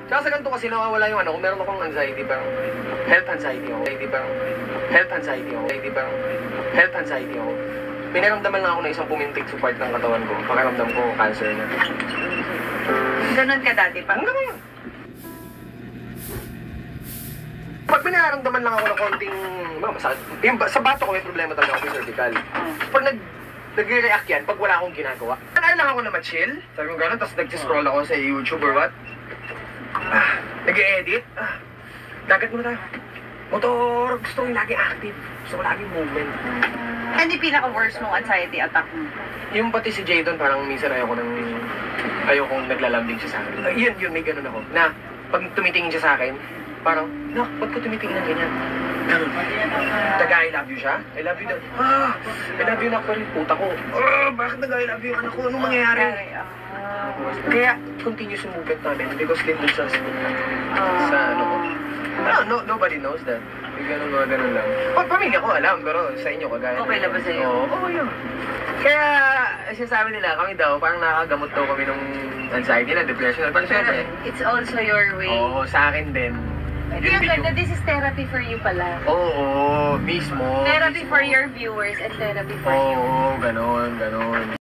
Tsaka sa ganito kasi nawawala yung ano, kung meron akong anxiety, parang health anxiety ako. Health anxiety ako. Pinaramdaman lang ako na isang pumintig sa part ng katawan ko. Pakiramdam ko, cancer na. Ganon ka dati pa? Hanggang ngayon. Pag pinaramdaman lang ako ng konting, masakit. Sa bato ko may problema talaga ako sa cervical. Pag nagre-react yan, pag wala akong ginagawa. Ano lang ako na ma-chill? Sabi ko gano'n, tapos nag-scroll ako sa YouTube or what? Nag-e-edit? Dagat muna tayo. Motor, gusto ko yung lagi active. Gusto ko lagi movement. Ano yung pinaka-worst mong anxiety attack mo? Yung pati si Jadon, parang minsan ayokong naglalambing siya sa akin. Yun, may ganun ako. Na, pag tumitingin siya sa akin, parang, nak, ba't ko tumitingin ng ganyan? Ganun. I love you siya? I love you daw. I love you na pa rin. Puta ko. Bakit nag-I love you anak ko? Anong mangyayari? Kaya, continuous yung movement namin because din dun sa ano ko. Nobody knows that. Ganun lang. Pamilya ko alam, pero sa inyo kagaya. Okay lang ba sa'yo? Oo, yun. Kaya, sinasabi nila, kami daw, parang nakagamot daw kami ng anxiety na, depression. Pero siyempre, It's also your way. oo, sa akin din. Kaya ganda, this is therapy for you pala. Oo, mismo. Therapy for your viewers and therapy for you. Oo, ganon.